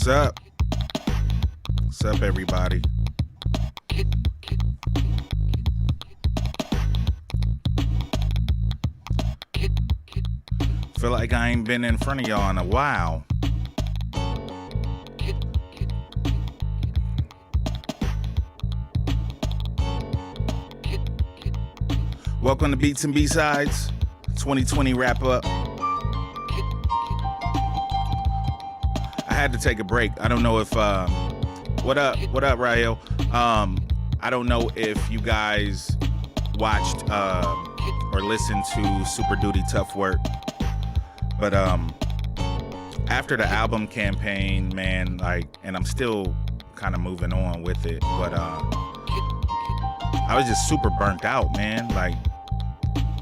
What's up? What's up, everybody? Feel like I ain't been in front of y'all in a while. Welcome to Beats and B-Sides 2020 wrap up. I had to take a break. I don't know if what up, Rahel? I don't know if you guys watched or listened to Super Duty Tough Work, but after the album campaign, man, like, and I'm still kind of moving on with it, but I was just super burnt out, man. Like,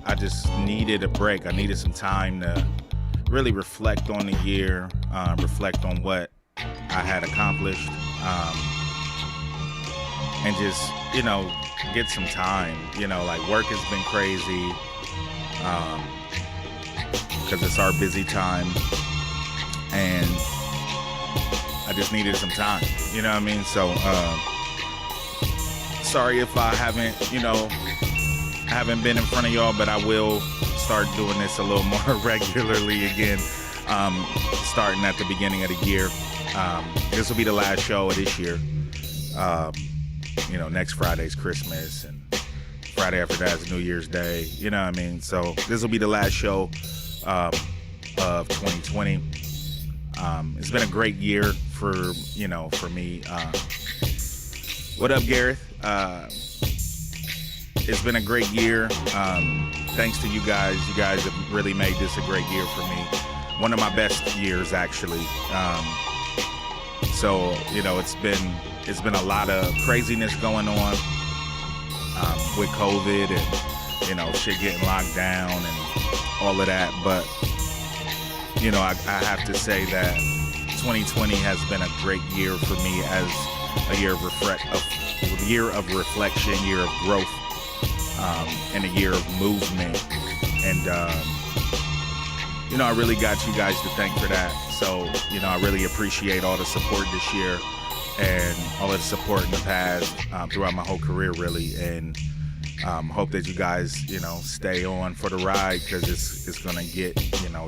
I just needed a break. I needed some time to really reflect on the year, reflect on what I had accomplished, and just, get some time. Like, work has been crazy because it's our busy time, and I just needed some time. You know what I mean? So, sorry if I haven't been in front of y'all, but I will start doing this a little more regularly again, starting at the beginning of the year. This will be the last show of this year. Next Friday's Christmas, and Friday after that is New Year's Day. You know what I mean? So this will be the last show of 2020. It's been a great year for me. What up, Gareth? It's been a great year. Thanks to you guys. You guys have really made this a great year for me. One of my best years, actually. So it's been a lot of craziness going on with COVID and shit getting locked down and all of that. But I have to say that 2020 has been a great year for me as a year of reflection, year of growth. And a year of movement, and I really got you guys to thank for that. So I really appreciate all the support this year and all of the support in the past, throughout my whole career, really, and hope that you guys stay on for the ride, because it's gonna get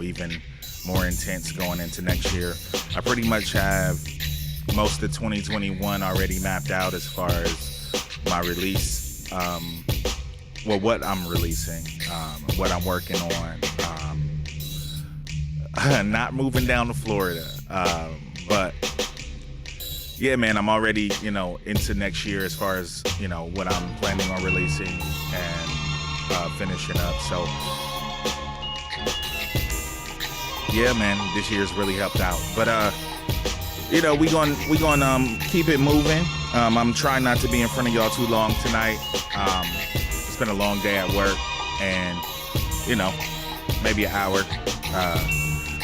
even more intense going into next year. I pretty much have most of 2021 already mapped out as far as my release. What I'm releasing, what I'm working on, not moving down to Florida, but yeah, man, I'm already, into next year as far as, what I'm planning on releasing and finishing up. So yeah, man, this year's really helped out, but we gonna keep it moving. I'm trying not to be in front of y'all too long tonight. It's been a long day at work, and maybe an hour,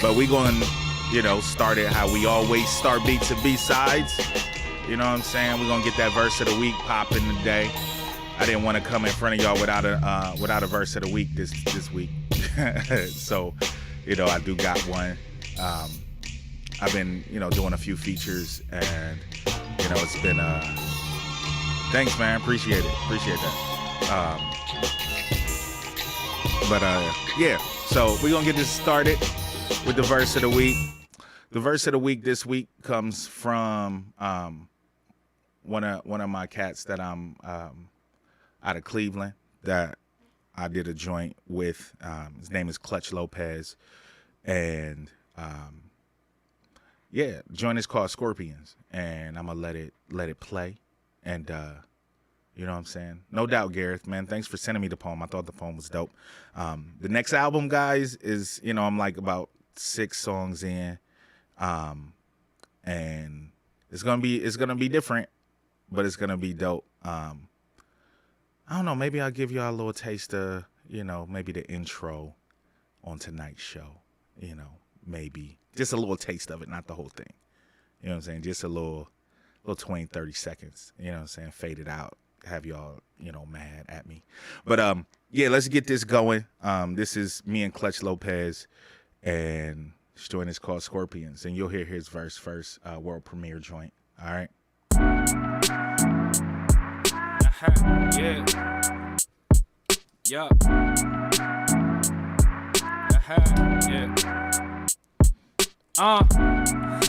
but we going start it how we always start Beats and B-Sides. You know what I'm saying? We're gonna get that verse of the week popping today. I didn't want to come in front of y'all without a verse of the week this week. So I do got one. I've been doing a few features, and it's been thanks, man. Appreciate that. Yeah, so we're gonna get this started with the verse of the week. The verse of the week this week comes from one of my cats that I'm out of Cleveland that I did a joint with. His name is Clutch Lopez, and yeah, the joint is called Scorpions, and I'm gonna let it play, and you know what I'm saying? No doubt, Gareth, man. Thanks for sending me the poem. I thought the poem was dope. The next album, guys, is, I'm like about 6 songs in. And it's gonna be different, but it's gonna be dope. I don't know, maybe I'll give y'all a little taste of, maybe the intro on tonight's show. Maybe. Just a little taste of it, not the whole thing. You know what I'm saying? Just a little 20, 30 seconds, you know what I'm saying? Fade it out. Have y'all, mad at me. But yeah, let's get this going. This is me and Clutch Lopez and This joint is called Scorpions, and you'll hear his verse first, world premiere joint. All right? Yeah. Yeah.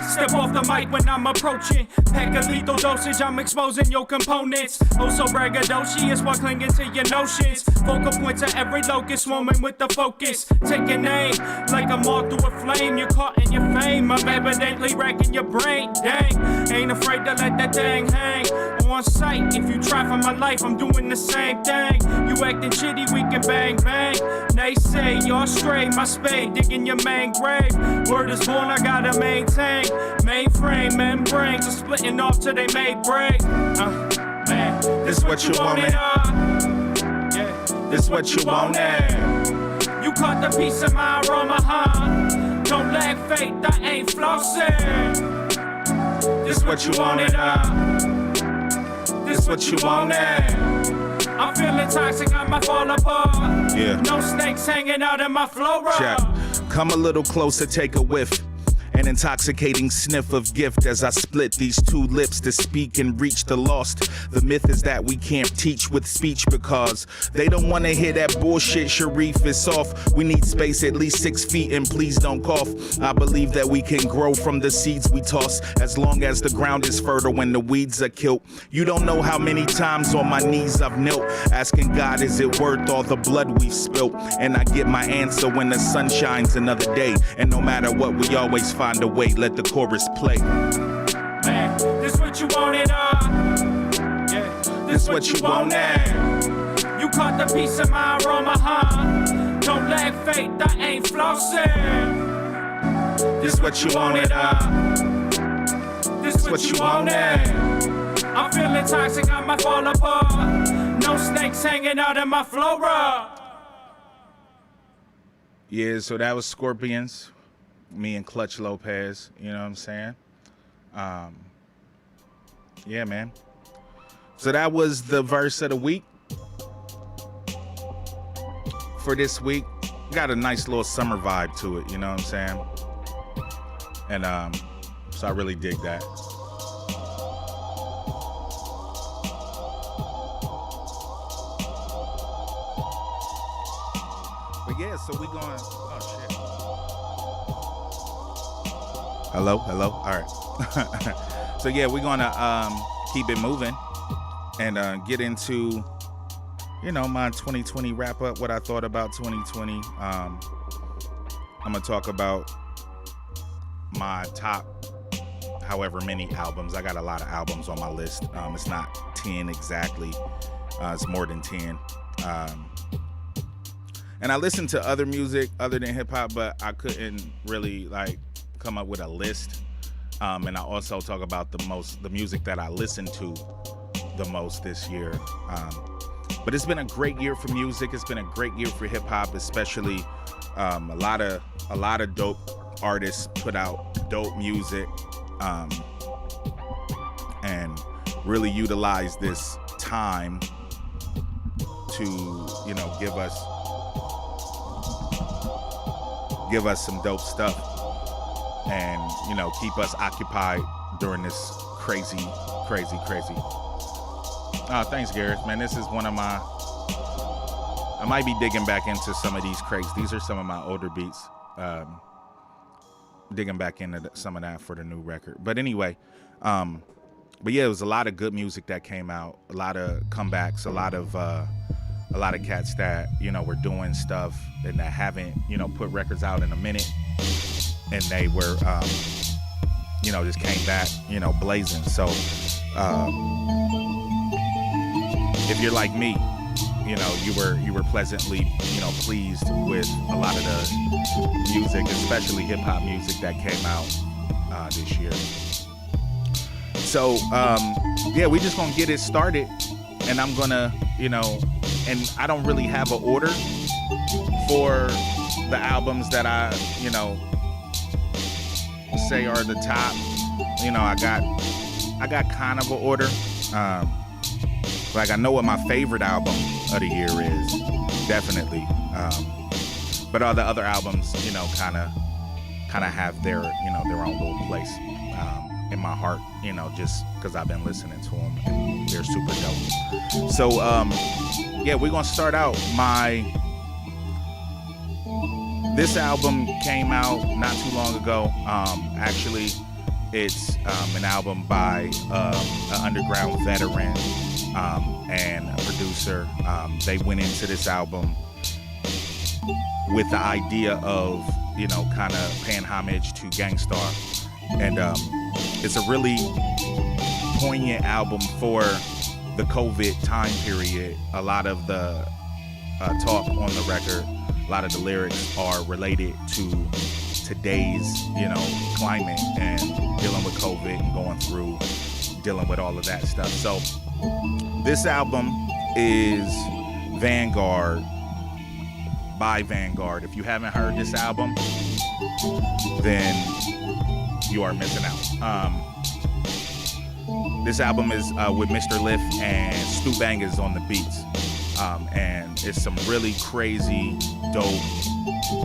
Step off the mic when I'm approaching. Pack a lethal dosage, I'm exposing your components. Oh, so braggadocious while clinging to your notions. Focal points at every locus, swarming with the focus. Taking aim like a moth through a flame. You're caught in your fame, I'm evidently racking your brain. Dang, ain't afraid to let that thing hang on sight. If you try for my life, I'm doing the same thing. You acting shitty, we can bang bang. They say you're straight, my spade digging your main grave. Word is born, I gotta maintain. Mainframe, membranes are splitting off till they make break. Man, this what you wanted. Yeah, this what you wanted. You caught the piece of my aroma, huh? Don't lack faith, I ain't flossing. This what you wanted, This what you wanted. I'm feeling toxic, I might fall apart. Yeah. No snakes hanging out in my flora. Check. Come a little closer, take a whiff. An intoxicating sniff of gift as I split these two lips to speak and reach the lost. The myth is that we can't teach with speech because they don't want to hear that bullshit. Sharif is soft. We need space at least 6 feet and please don't cough. I believe that we can grow from the seeds we toss as long as the ground is fertile when the weeds are killed. You don't know how many times on my knees I've knelt asking God, is it worth all the blood we've spilt? And I get my answer when the sun shines another day. And no matter what, we always find a way, let the chorus play. Man, this what you wanted, yeah, this what you wanted. You caught the piece of my aroma, huh? Don't lack faith, I ain't flossing. This what you wanted, This what you wanted. I'm feeling toxic, I might fall apart. No snakes hanging out in my flora. Yeah, so that was Scorpions. Me and Clutch Lopez, you know what I'm saying? Yeah, man. So that was the verse of the week. For this week, got a nice little summer vibe to it, you know what I'm saying? And so I really dig that. But yeah, so we going, oh shit. Hello. All right. So yeah, we're gonna keep it moving and get into, you know, my 2020 wrap up. What I thought about 2020. I'm gonna talk about my top, however many albums. I got a lot of albums on my list. It's not 10 exactly. It's more than 10. And I listened to other music other than hip hop, but I couldn't really like come up with a list. And I also talk about the music that I listened to the most this year. But it's been a great year for music. It's been a great year for hip hop, especially a lot of dope artists put out dope music, and really utilize this time to, you know, give us some dope stuff. And, you know, keep us occupied during this crazy. Thanks, Gareth. Man, this is one of my, I might be digging back into some of these crates. These are some of my older beats. Digging back into some of that for the new record. But anyway, but yeah, it was a lot of good music that came out. A lot of comebacks, a lot of cats that, you know, were doing stuff and that haven't, you know, put records out in a minute. And they were, you know, just came back, you know, blazing. So if you're like me, you know, you were pleasantly, you know, pleased with a lot of the music, especially hip hop music that came out this year. So yeah, we just gonna get it started, and I'm gonna, you know, and I don't really have an order for the albums that I, you know, say are the top. You know, I got kind of an order. Like I know what my favorite album of the year is, definitely. But all the other albums, you know, kind of kind of have their their own little place in my heart, just because I've been listening to them and they're super dope. So yeah, we're gonna start out. This album came out not too long ago. Actually, it's an album by an underground veteran and a producer. They went into this album with the idea of, kind of paying homage to Gangstar. And it's a really poignant album for the COVID time period. A lot of the talk on the record, a lot of the lyrics are related to today's, climate and dealing with COVID and going through, dealing with all of that stuff. So this album is Vanguard by Vanguard. If you haven't heard this album, then you are missing out. This album is with Mr. Liff and Stu Bangers on the beats. And it's some really crazy, dope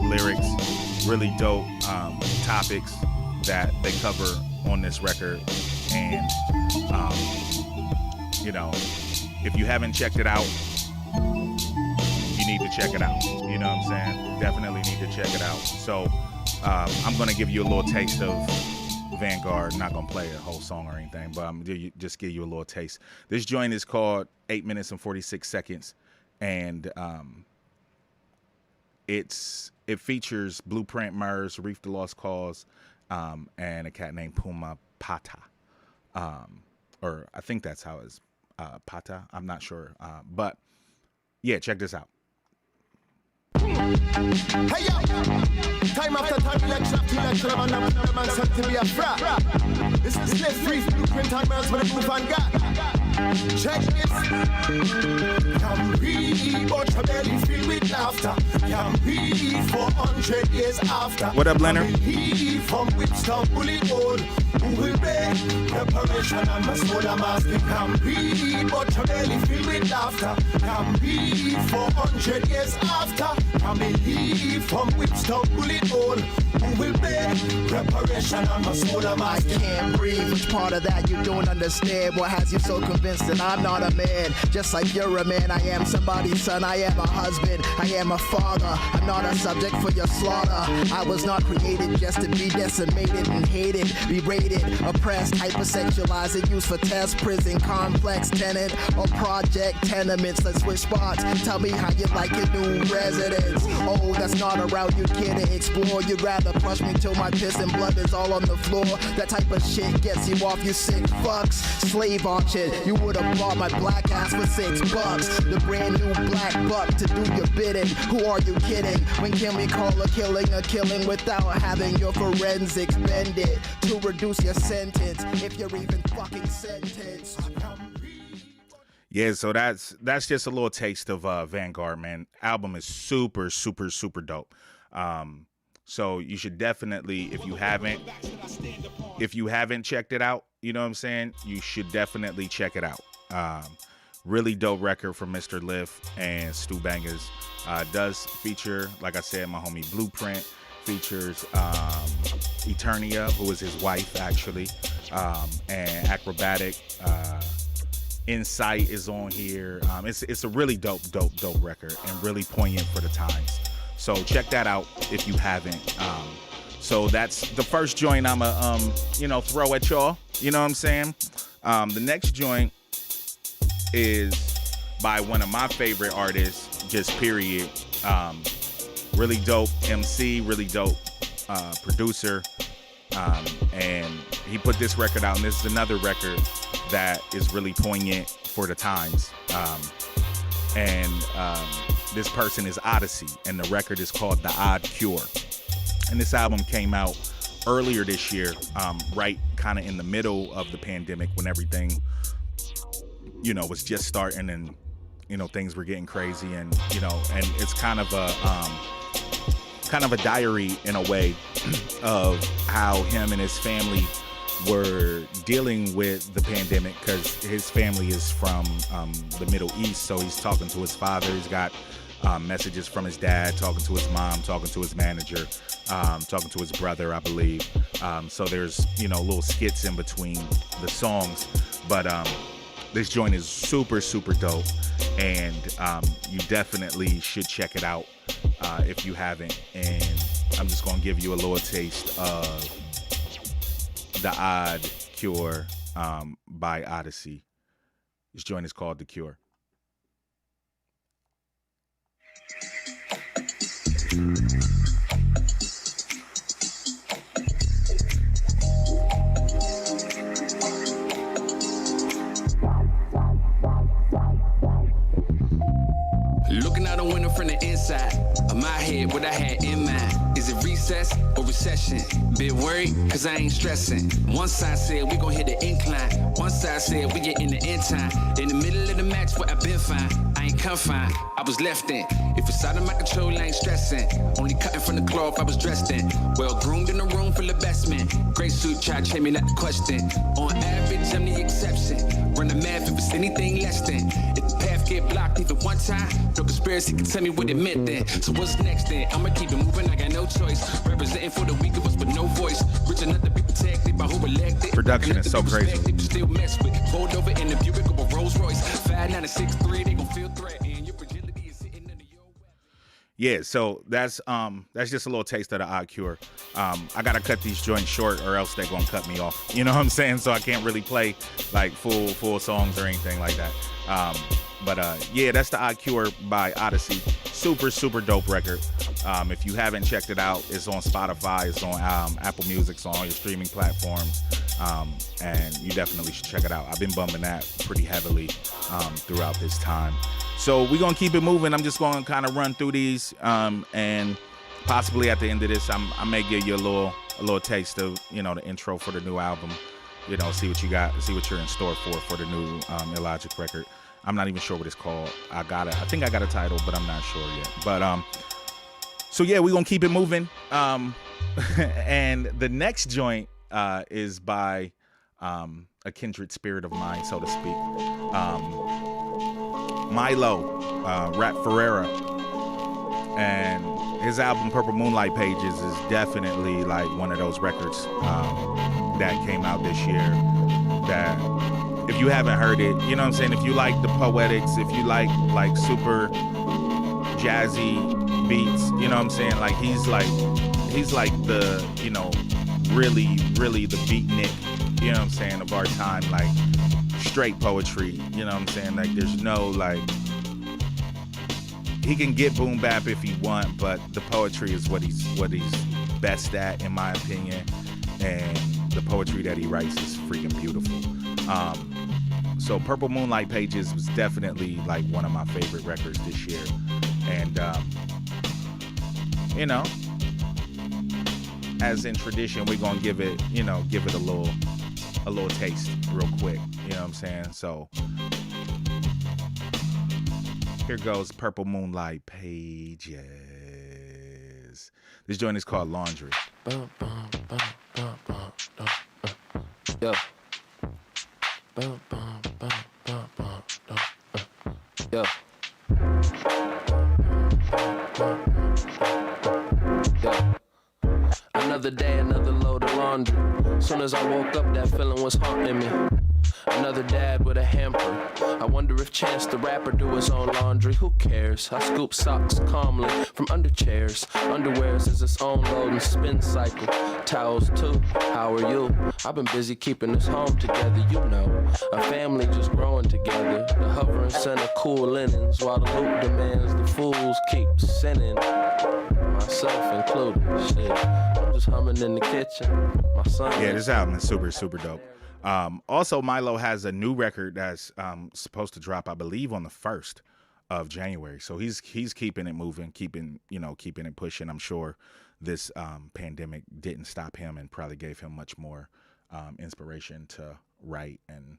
lyrics, really dope topics that they cover on this record. And, if you haven't checked it out, you need to check it out. You know what I'm saying? Definitely need to check it out. So I'm going to give you a little taste of Vanguard. Not going to play a whole song or anything, but I'm going to just give you a little taste. This joint is called 8 minutes and 46 seconds. And it features Blueprint, Murs, Reef the Lost Cause, and a cat named Puma Pata. Or I think that's how it's Pata. I'm not sure. But yeah, check this out. Hey yo, time after time, election after election, I'm man said to be a frat. This is slave free, Blueprint and Murs with a move and got. Check this. Can we, but your belly filled with laughter. Can we, 400 years after. What up, Leonard? From Whipstown, Bully Old. Who will make preparation and my soul I'm asking. Can we, but your belly filled with laughter. Can we, 400 years after. Can we leave from Whipstown, Bully Old. Who will make preparation and my soul I'm asking. I can't breathe. Which part of that you don't understand? What has you so convinced that I'm not a man? Just like you're a man, I am somebody's son. I am a husband, I am a father. I'm not a subject for your slaughter. I was not created just to be decimated and hated, berated, oppressed, hypersexualized, and used for test, prison, complex, tenant, or project tenements. Let's switch spots. Tell me how you like your new residence. Oh, that's not a route you care to explore. You'd rather push me till my piss and blood is all on the floor. That type of shit gets you off, you sick fucks. Slave auction, you would've bought my black ass for $6. The brand new black buck to do your bidding. Who are you kidding? When can we call a killing without having your forensics bended to reduce your sentence, if you're even fucking sentenced? Yeah, so that's just a little taste of Vanguard, man. Album is super, super, super dope. So you should definitely, if you haven't checked it out, you know what I'm saying? You should definitely check it out. Really dope record from Mr. Liff and Stu Bangers. Does feature, like I said, my homie Blueprint. Features Eternia, who is his wife, actually. And Acrobatic. Insight is on here. It's a really dope record and really poignant for the times. So check that out if you haven't. So that's the first joint I'ma throw at y'all. You know what I'm saying? The next joint is by one of my favorite artists, just period. Really dope MC, really dope producer. And he put this record out, and this is another record that is really poignant for the times. This person is Odyssey, and the record is called The Odd Cure. And this album came out earlier this year, right kind of in the middle of the pandemic when everything, was just starting and, things were getting crazy and it's kind of a diary in a way of how him and his family were dealing with the pandemic, because his family is from the Middle East. So he's talking to his father. He's got messages from his dad, talking to his mom, talking to his manager, talking to his brother, I believe. So there's, little skits in between the songs. But this joint is super, super dope. And you definitely should check it out if you haven't. And I'm just going to give you a little taste of The Odd Cure by Odyssey. This joint is called The Cure. Looking out the window from the inside of my head, what I had in mind. Is it recess or recession? Bit worried, cause I ain't stressing. One side said we gon' hit the incline. One side said we get in the end time. In the middle of the match where I been fine. I ain't confined, I was left in. If it's out of my control, I ain't stressing. Only cutting from the cloth I was dressed in. Well groomed in a room full of best men. Great suit, try to check me, not the question. On average, I'm the exception. Run the math if it's anything less than. If the path get blocked even one time, no conspiracy can tell me what it meant then. So what's next then? I'ma keep it moving, I got no choice. Representing for the weak of us with no voice. Rich enough to be protected by who elected. Production is so crazy. Still mess with. Pulled over in the Buick of a Rolls Royce. 5'9" 6'3", they gon' feel threatened. Your fragility is sitting under your weapon. Yeah, so that's just a little taste of The Odd Cure. I gotta cut these joints short or else they're gonna cut me off. You know what I'm saying? So I can't really play like full songs or anything like that. But yeah, that's The Odd Cure by Odyssey. Super, super dope record. If you haven't checked it out, it's on Spotify, it's on Apple Music, it's on all your streaming platforms. And you definitely should check it out. I've been bumping that pretty heavily throughout this time. So we're going to keep it moving. I'm just going to kind of run through these. And possibly at the end of this, I may give you a little taste of, the intro for the new album. See what you got, see what you're in store for the new Illogic record. I'm not even sure what it's called. I think I got a title, but I'm not sure yet. But so yeah, we're gonna keep it moving. And the next joint is by a kindred spirit of mine, so to speak. Milo, Rap Ferreira, and his album Purple Moonlight Pages is definitely like one of those records that came out this year that if you haven't heard it, you know what I'm saying? If you like the poetics, if you like super jazzy beats, you know what I'm saying? Like he's like the, really, really the beatnik, you know what I'm saying, of our time, like straight poetry, you know what I'm saying? Like there's no he can get boom bap if he want, but the poetry is what he's best at, in my opinion. And the poetry that he writes is freaking beautiful. So Purple Moonlight Pages was definitely like one of my favorite records this year. And, as in tradition, we're going to give it a little taste real quick. You know what I'm saying? So here goes Purple Moonlight Pages. This joint is called Laundry. Yo. Yo. Yo. Another day, another load of laundry. Soon as I woke up, that feeling was haunting me. Another dad with a hamper. I wonder if Chance the Rapper do his own laundry. Who cares? I scoop socks calmly from under chairs. Underwears is its own load and spin cycle. Towels too. How are you? I've been busy keeping this home together, you know. A family just growing together. The hovering center cool linens while the loop demands the fools keep sinning. Myself included. Shit. I'm just humming in the kitchen. My son. Yeah, this album is super, super dope. Also, Milo has a new record that's supposed to drop, I believe, on the 1st of January. So he's keeping it moving, keeping it pushing. I'm sure this pandemic didn't stop him and probably gave him much more inspiration to write and,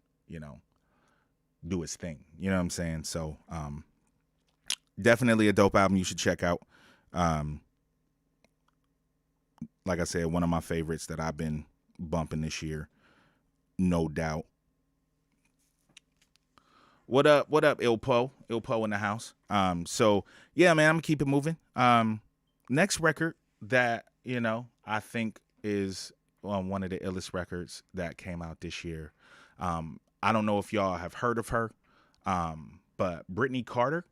do his thing. You know what I'm saying? So definitely a dope album you should check out. Like I said, one of my favorites that I've been bumping this year. No doubt. What up, Ilpo? Ilpo in the house. So yeah, man, I'm gonna keep it moving. Next record that, I think is one of the illest records that came out this year. I don't know if y'all have heard of her, but Brittany Carter.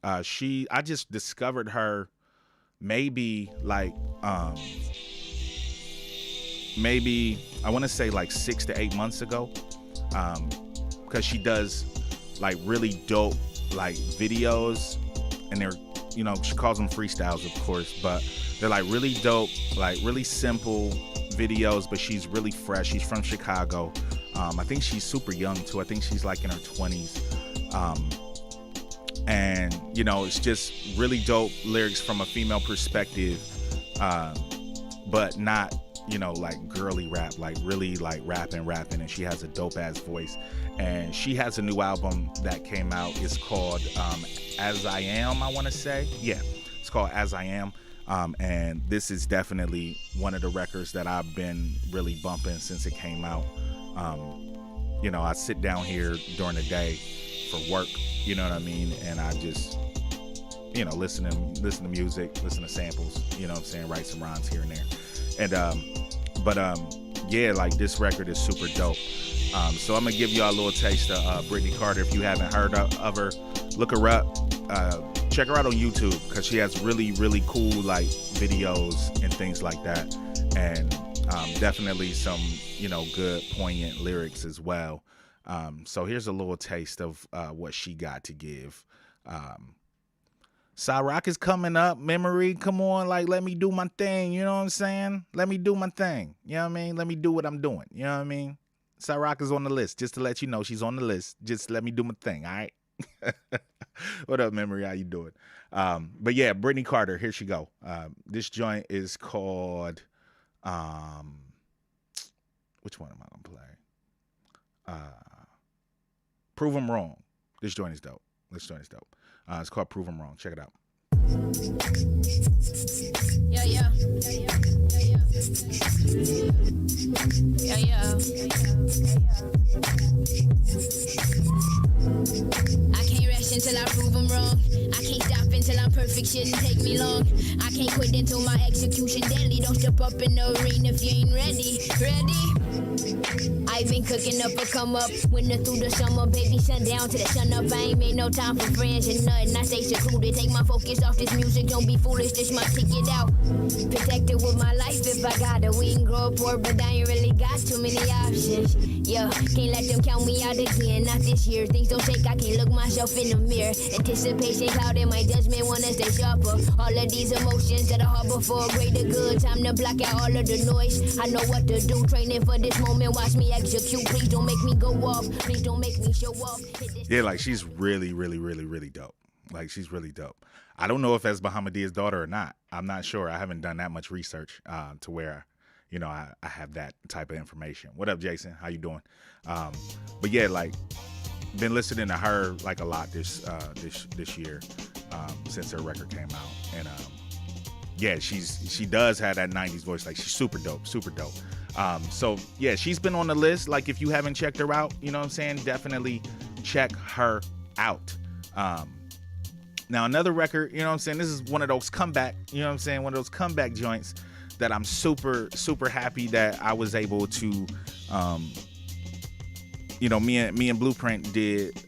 I just discovered her maybe I want to say like 6 to 8 months ago, because she does like really dope like videos, and they're, she calls them freestyles, of course, but they're like really dope, like really simple videos, but she's really fresh. She's from Chicago. I think she's super young too. I think she's like in her 20s. And it's just really dope lyrics from a female perspective, but not, like girly rap, like really like rapping, and she has a dope ass voice. And she has a new album that came out. It's called As I Am, I want to say. Yeah, it's called As I Am. And this is definitely one of the records that I've been really bumping since it came out. I sit down here during the day for work, you know what I mean? And I just, listen to music, listen to samples, you know what I'm saying? Write some rhymes here and there. And, yeah, like this record is super dope. So I'm gonna give y'all a little taste of Brittany Carter. If you haven't heard of her, look her up. Check her out on YouTube, because she has really, really cool like videos and things like that. And definitely some, good poignant lyrics as well. So here's a little taste of what she got to give. Cyrock is coming up. Memory, come on, like, let me do my thing. You know what I'm saying? Let me do my thing. You know what I mean? Let me do what I'm doing. You know what I mean? Cyrock is on the list. Just to let you know, she's on the list. Just let me do my thing, all right? What up, Memory? How you doing? But yeah, Brittany Carter, here she go. This joint is called, which one am I gonna play? Prove 'em Wrong. This joint is dope. It's called Prove 'em Wrong. Check it out. Yeah. I can't rest until I prove them wrong. I can't stop until I'm perfect. Shouldn't take me long. I can't quit until my execution deadly. Don't step up in the arena if you ain't ready. I've been cooking up a come up. Winter through the summer, baby, sundown to the sun up. I ain't made no time for friends and nothing. I stay secluded. Take my focus off this music. Don't be foolish. This my ticket out. Protected with my life if I got it. We can grow up poor, but I ain't really got too many options. Yeah, can't let them count me out again. Not this year. Things don't shake. I can't look myself in the mirror. Anticipation clouding my judgment. Wanna stay sharper. All of these emotions that I harbor for a greater good. Time to block out all of the noise. I know what to do. Training for this moment. Watch me execute. Please don't make me go off. Please don't make me show off. Yeah, like she's really, really, really, really dope. Like she's really dope. I don't know if that's Bahamadia's daughter or not. I'm not sure. I haven't done that much research to where, I have that type of information. What up, Jason? How you doing? But yeah, like been listening to her like a lot this year since her record came out. And yeah, she does have that 90s voice. Like she's super dope. So yeah, she's been on the list. Like if you haven't checked her out, you know what I'm saying? Definitely check her out. Now another record, you know what I'm saying? This is one of those comeback, you know what I'm saying? One of those comeback joints that I'm super, super happy that I was able to, me and Blueprint did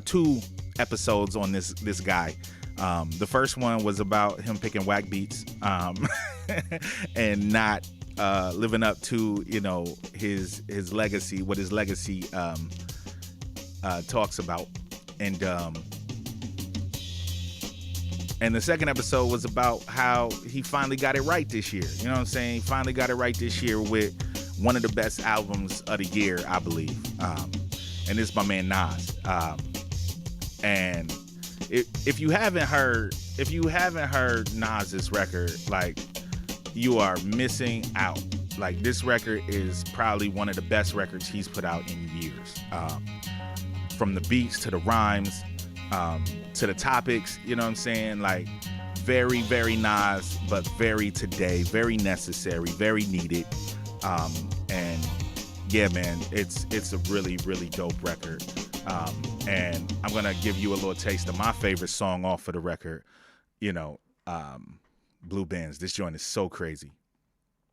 2 episodes on this guy. The first one was about him picking whack beats and not living up to, his legacy, what his legacy talks about. And the second episode was about how he finally got it right this year. You know what I'm saying? He finally got it right this year with one of the best albums of the year, I believe. And it's my man Nas. And if you haven't heard Nas's record, like you are missing out. Like this record is probably one of the best records he's put out in years. From the beats to the rhymes, to the topics, you know what I'm saying? Like very, very Nas, but very today, very necessary, very needed. And yeah, man, it's a really, really dope record. And I'm gonna give you a little taste of my favorite song off of the record. Blue Benz. This joint is so crazy.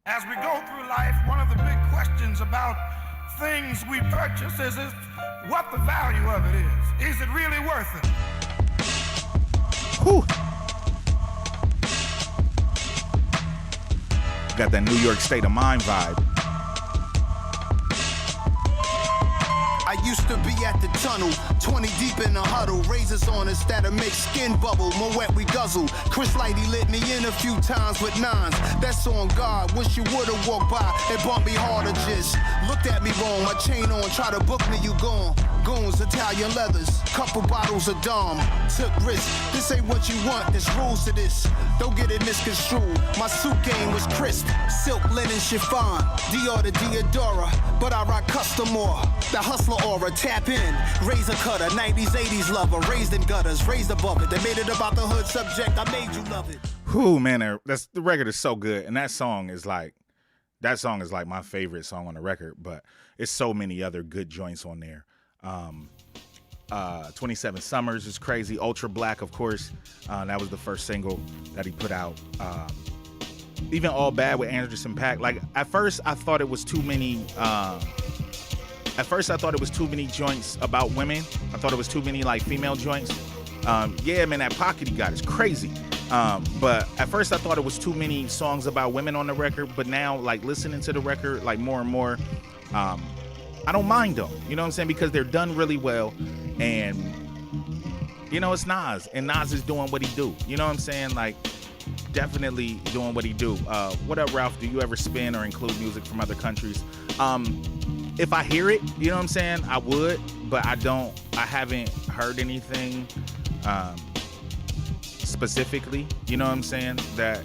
As we go through life, one of the big questions about things we purchase is what the value of it is. Is it really worth it? Whew. Got that New York State of Mind vibe. I used to be at the tunnel, 20 deep in the huddle, razors on us that'll make skin bubble, more wet we guzzle. Chris Lighty lit me in a few times with nines, that's on God, wish you would've walked by and bumped me harder, just looked at me wrong, my chain on, try to book me, you gone. Goons, Italian leathers, couple bottles of Dom, took risks, this ain't what you want, there's rules to this, don't get it misconstrued, my suit game was crisp, silk, linen, chiffon, Dior to Diodora, but I rock custom more, the hustler aura, tap in, razor cutter, 90s, 80s lover, raised in gutters, raised above it, they made it about the hood subject, I made you love it. Whew, man, the record is so good, and that song is like my favorite song on the record, but it's so many other good joints on there. 27 Summers is crazy. Ultra Black, of course, that was the first single that he put out. Even All Bad with Anderson .Paak. Like at first I thought it was too many joints about women. I thought it was too many like female joints. Yeah, man, that pocket he got is crazy. But at first I thought it was too many songs about women on the record, but now like listening to the record like more and more, I don't mind them, you know what I'm saying? Because they're done really well, and it's Nas, and Nas is doing what he do. You know what I'm saying? Like, definitely doing what he do. What up, Ralph? Do you ever spin or include music from other countries? If I hear it, you know what I'm saying, I would, but I haven't heard anything specifically, you know what I'm saying, that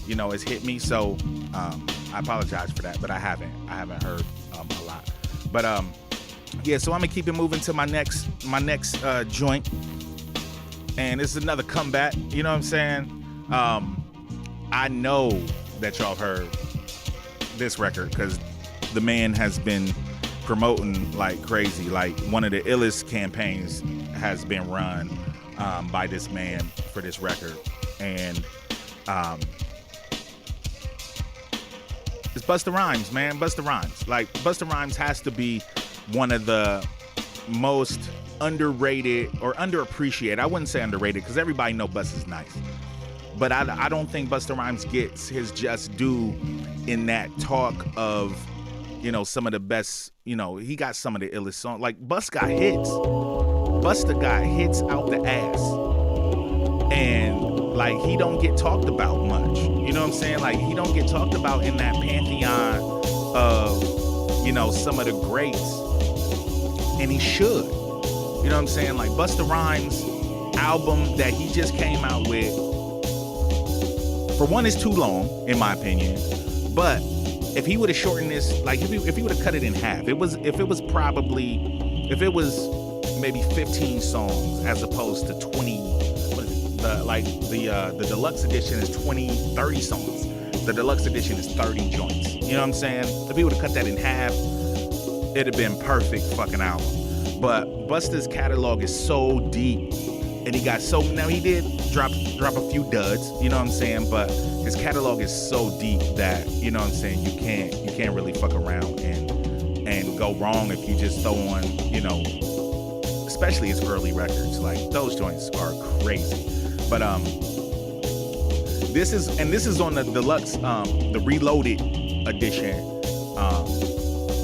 has hit me. So I apologize for that, but I haven't heard a lot. But yeah, so I'm gonna keep it moving to my next joint, and this is another comeback. You know what I'm saying? I know that y'all heard this record because the man has been promoting like crazy. Like one of the illest campaigns has been run by this man for this record, and it's Busta Rhymes, man. Busta Rhymes. Like, Busta Rhymes has to be one of the most underrated or underappreciated. I wouldn't say underrated because everybody know Busta's nice. But I don't think Busta Rhymes gets his just due in that talk of, some of the best, he got some of the illest songs. Like, Busta got hits. Busta got hits out the ass. And like, he don't get talked about much. You know what I'm saying? Like, he don't get talked about in that pantheon of, some of the greats. And he should. You know what I'm saying? Like, Busta Rhymes' album that he just came out with, for one, is too long, in my opinion. But if he would have shortened this, like, if he would have cut it in half, if it was maybe 15 songs as opposed to 20. The deluxe edition is 30 songs. The deluxe edition is 30 joints. You know what I'm saying? If he would have cut that in half, it'd have been perfect fucking album. But Busta's catalog is so deep, and he got so, now he did drop a few duds, you know what I'm saying? But his catalog is so deep that, you know what I'm saying, you can't really fuck around and go wrong if you just throw on, especially his early records. Like, those joints are crazy. But this is on the deluxe, the reloaded edition.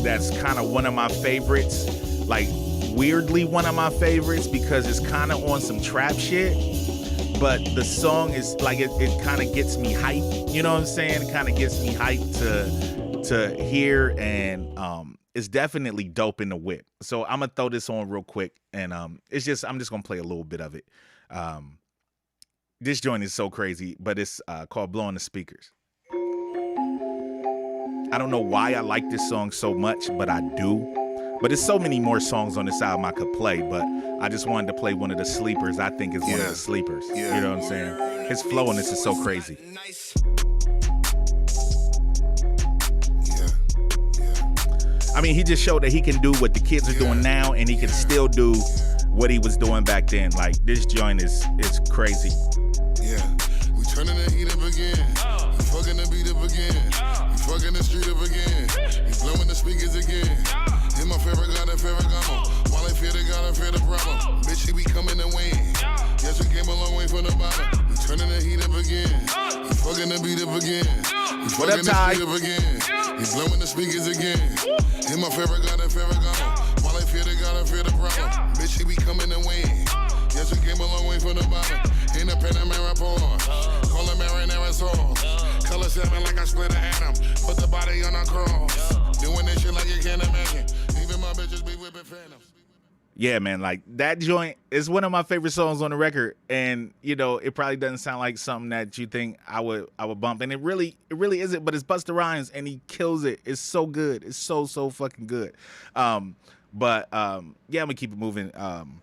That's kind of one of my favorites. Like, weirdly one of my favorites because it's kind of on some trap shit. But the song is like, it kind of gets me hyped. You know what I'm saying? It kind of gets me hyped to hear, and it's definitely dope in the whip. So I'm gonna throw this on real quick, and I'm just gonna play a little bit of it. This joint is so crazy, but it's called Blowing the Speakers. I don't know why I like this song so much, but I do. But there's so many more songs on this album I could play, but I just wanted to play one of the sleepers. I think is one of the sleepers. You know what I'm saying? His flow on this is so crazy. I mean, he just showed that he can do what the kids are doing now, and he can still do what he was doing back then. Like, this joint is crazy. Yeah, we turning the heat up again. We fucking the beat up again. We fucking the street up again. We blowing the speakers again. Hit my favorite God and favorite gamo. While I fear the God, I fear the problem. Bitch, we coming to win. Yes, we came a long way from the bottom. We turning the heat up again. We fucking the beat up again. We fucking the street up again. We blowing the speakers again. Hit my favorite God and favorite gamo. While I fear the God, I fear the problem. Bitch, we coming to win. Yes, we came a long way from the bottom. In the Panamera pause. Call it marinara sauce. Color seven like I split an atom. Put the body on a cross. Doing this shit like you can't imagine. Even my bitches be whipping phantoms. Yeah, man, like that joint is one of my favorite songs on the record, and you know it probably doesn't sound like something that you think I would bump, and it really isn't. But it's Busta Rhymes, and he kills it. It's so good. It's so fucking good. Yeah, I'm gonna keep it moving and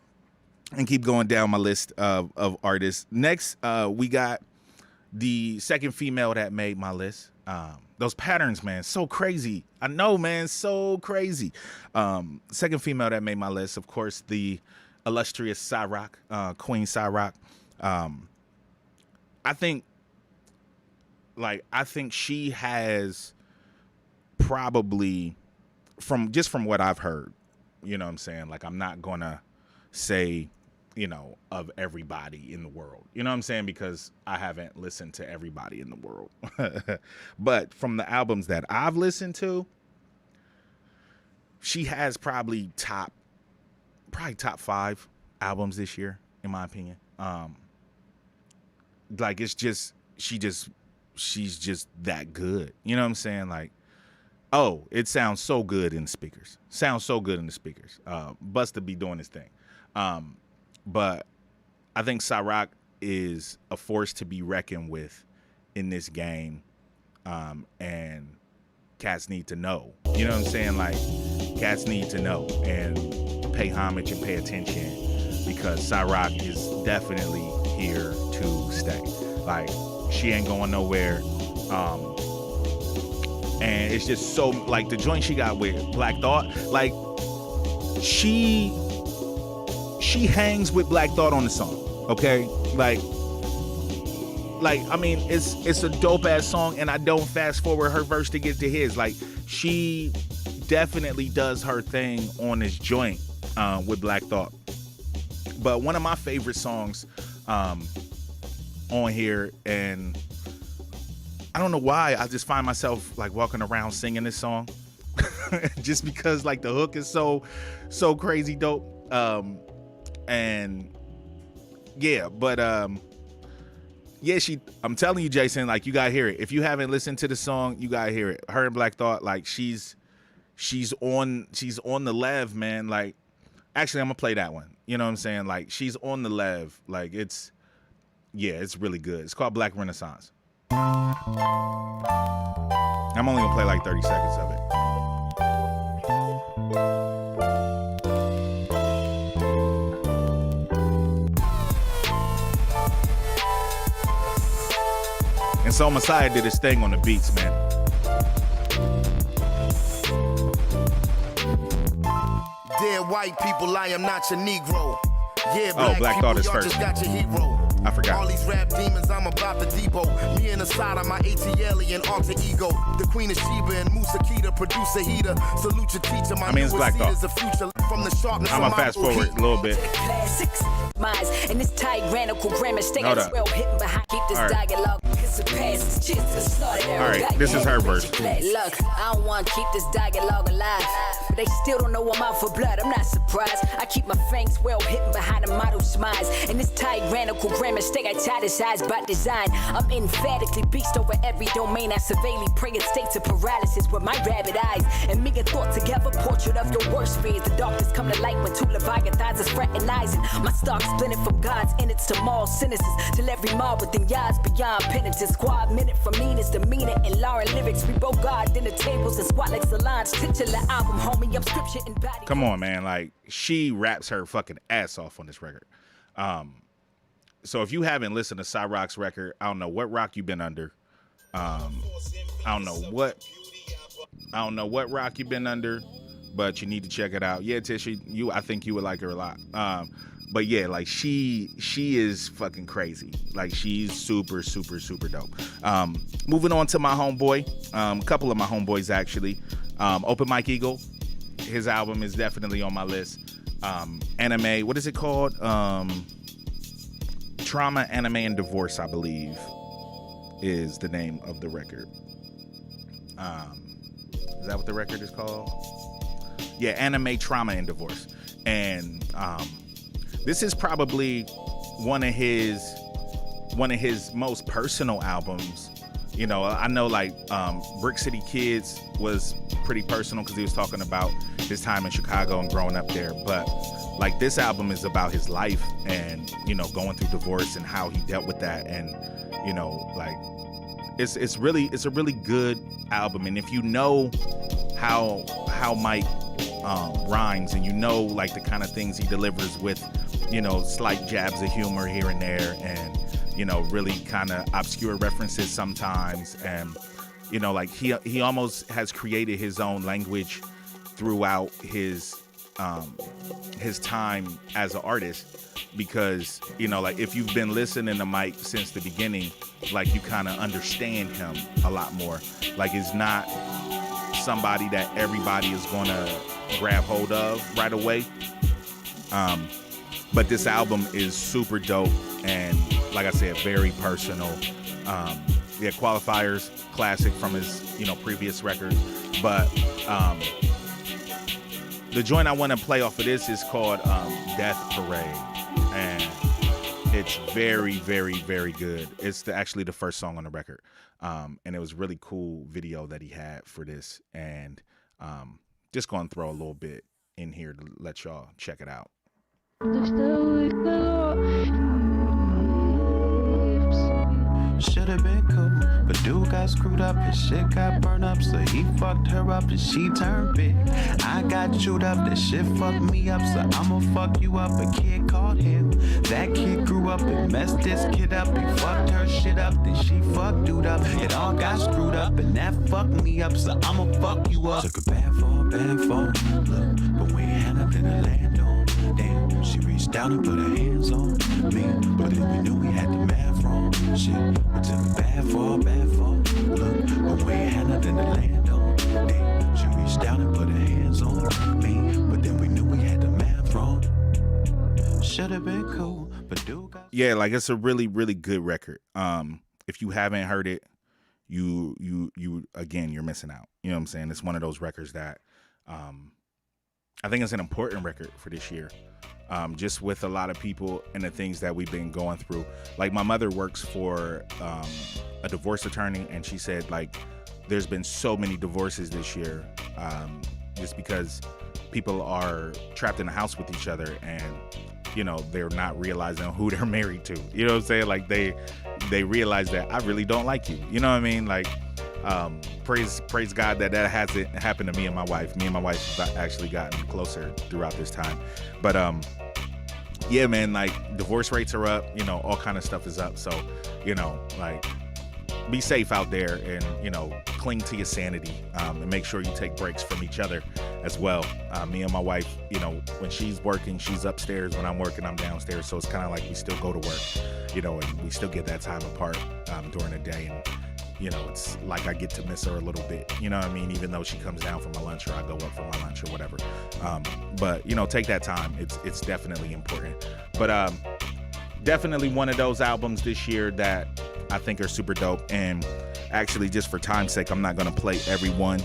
keep going down my list of artists. Next, we got the second female that made my list. Those patterns, man, so crazy. I know, man, so crazy. Second female that made my list, of course, the illustrious Cyrock, Queen Cyrock. I think she has probably, from what I've heard, you know what I'm saying? Like, I'm not gonna say, you know, of everybody in the world, you know what I'm saying? Because I haven't listened to everybody in the world. But from the albums that I've listened to, she has probably top 5 albums this year, in my opinion. Like, it's just, she's just that good. You know what I'm saying? Like, oh, it sounds so good in the speakers. Busta be doing his thing. But I think Cyrock is a force to be reckoned with in this game. And cats need to know. You know what I'm saying? Like, cats need to know and pay homage and pay attention, because Cyrock is definitely here to stay. Like, she ain't going nowhere. And it's just so, like, the joint she got with Black Thought, like, she hangs with Black Thought on the song, okay? Like I mean, it's a dope ass song, and I don't fast forward her verse to get to his. Like, she definitely does her thing on this joint with Black Thought. But one of my favorite songs on here, and I don't know why, I just find myself like walking around singing this song, just because like the hook is so crazy dope. And yeah, but yeah, I'm telling you, Jason, like, you gotta hear it. If you haven't listened to the song, you gotta hear it. Her and Black Thought, like, she's on the lev, man. Like, actually, I'm gonna play that one. You know what I'm saying? Like, she's on the lev. Like, it's really good. It's called Black Renaissance. I'm only gonna play like 30 seconds of it. And so Messiah did his thing on the beats, man. Dear white people, I am not your Negro. Yeah, Black Thought is first. Just got your hero. I forgot. All these rap demons, I'm about to depot. Me and Asada, my ATL and alter ego. The Queen of Sheba and Musa Kita, producer heater. Salute your teacher, my it's Black Thought. is the future. From the sharpness I'm gonna fast forward a little bit. Classics. And this tyrannical grammar stay Hold up. well hidden behind. Keep this dialogue. All right, this is her verse. Look, I don't want to keep this dialogue alive, but they still don't know I'm out for blood. I'm not surprised. I keep my fangs well hidden behind a model's smiles. And this tyrannical grammar stay italicized by design. I'm emphatically beast over every domain. I surveilly prey in states of paralysis with my rabbit eyes. And me and thought together, portrait of your worst fears. The darkness come to light when two leviathans is fraternizing. My stock splinted from God's innards to mall sentences. Till every mob within yards beyond penitence. Squad minute from meanest demeanor and Lauren lyrics. We both guard dinner tables and squat like Solange. Titular album, homie, I'm scripture embodied. Come on, man. Like, she raps her fucking ass off on this record. So if you haven't listened to Cyrock's record, I don't know what rock you've been under. I don't know what I don't know what rock you've been under, but you need to check it out. Yeah, Tisha, I think you would like her a lot. But yeah, like she is fucking crazy. Like she's super, super, super dope. Moving on to my homeboy, a couple of my homeboys actually. Open Mike Eagle, his album is definitely on my list. Anime, what is it called? Trauma, Anime, and Divorce, I believe, is the name of the record. Is that what the record is called? Yeah, Anime, Trauma, and Divorce. And this is probably one of his most personal albums. You know, I know like Brick City Kids was pretty personal because he was talking about his time in Chicago and growing up there. But like this album is about his life and, you know, going through divorce and how he dealt with that. And, you know, like it's a really good album. And if you know how Mike rhymes and you know like the kind of things he delivers with, you know, slight jabs of humor here and there and, you know, really kind of obscure references sometimes. And, you know, like he almost has created his own language throughout his time as an artist, because, you know, like if you've been listening to Mike since the beginning, like you kind of understand him a lot more. Like it's not somebody that everybody is going to grab hold of right away. But this album is super dope and, like I said, very personal. Yeah, Qualifiers, classic from his, you know, previous records. But the joint I want to play off of this is called Death Parade. And it's very, very, very good. It's actually the first song on the record. And it was a really cool video that he had for this. And just going to throw a little bit in here to let y'all check it out. Should've been cool, but dude got screwed up, his shit got burned up, so he fucked her up and she turned big. I got chewed up, that shit fucked me up, so I'ma fuck you up. A kid called him, that kid grew up and messed this kid up. He fucked her shit up, then she fucked dude up. It all got screwed up and that fucked me up, so I'ma fuck you up. Took a bad fall, look, but we ain't had nothing to land on. Damn, she reached down and put her hands on me, but then we knew we had the math wrong. Shit, we took a bad fall, look, but we ain't had nothing to land on. Damn, she reached down and put her hands on me, but then we knew we had the math wrong. Should've been cool, but dude got... Yeah, like it's a really, really good record. If you haven't heard it, you again, you're missing out. You know what I'm saying? It's one of those records that I think it's an important record for this year. Just with a lot of people and the things that we've been going through. Like my mother works for a divorce attorney, and she said like there's been so many divorces this year just because people are trapped in a house with each other and, you know, they're not realizing who they're married to. You know what I'm saying? Like they realize that I really don't like you. You know what I mean? Like praise God that hasn't happened to me and my wife. Me and my wife have actually gotten closer throughout this time. But yeah, man, like divorce rates are up, you know, all kind of stuff is up. So, you know, like be safe out there and, you know, cling to your sanity and make sure you take breaks from each other as well. Me and my wife, you know, when she's working, she's upstairs. When I'm working, I'm downstairs. So it's kind of like we still go to work, you know, and we still get that time apart during the day. And, you know, it's like I get to miss her a little bit, you know what I mean? Even though she comes down for my lunch or I go up for my lunch or whatever. But, you know, take that time. It's definitely important. But definitely one of those albums this year that I think are super dope. And actually, just for time's sake, I'm not going to play every one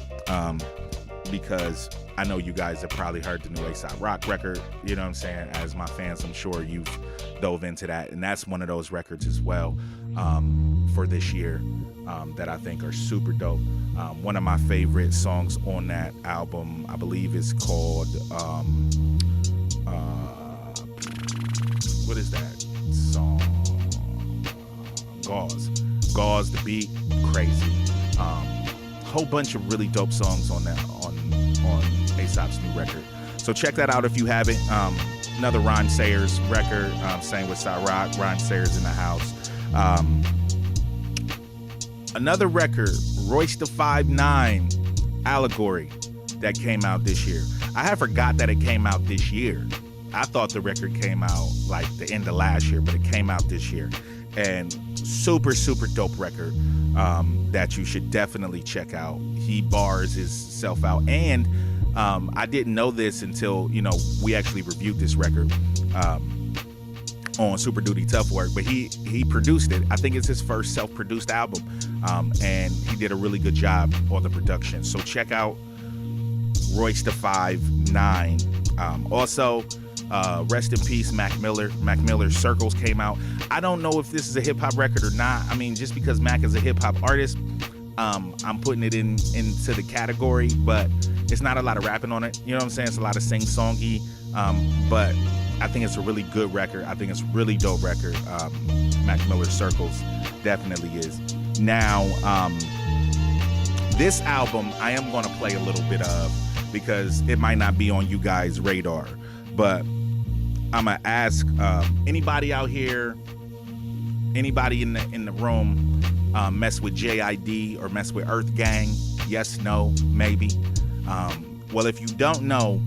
because I know you guys have probably heard the new A$AP Rock record, you know what I'm saying? As my fans, I'm sure you've dove into that. And that's one of those records as well for this year. That I think are super dope. One of my favorite songs on that album, I believe, is called what is that song? Gauze, the beat, crazy. Whole bunch of really dope songs on that on A$AP's new record. So check that out if you haven't. Another Ron Sayers record, same with Rock. Ron Sayers in the house. Another record, Royce da 5'9", Allegory that came out this year. I had forgot that it came out this year. I thought the record came out like the end of last year, but it came out this year. And super, super dope record that you should definitely check out. He bars himself out. And I didn't know this until, we actually reviewed this record on Super Duty Tough Work, but he produced it. I think it's his first self-produced album, and he did a really good job on the production. So check out Royce da 5'9". Also, rest in peace, Mac Miller. Mac Miller's Circles came out. I don't know if this is a hip-hop record or not. I mean, just because Mac is a hip-hop artist, I'm putting it into the category, but it's not a lot of rapping on it. You know what I'm saying? It's a lot of sing-songy, but I think it's a really good record. I think it's a really dope record. Mac Miller's Circles definitely is. Now, this album I am going to play a little bit of because it might not be on you guys' radar, but I'm going to ask anybody out here, anybody in the room mess with JID or mess with Earth Gang? Yes, no, maybe. Well, if you don't know,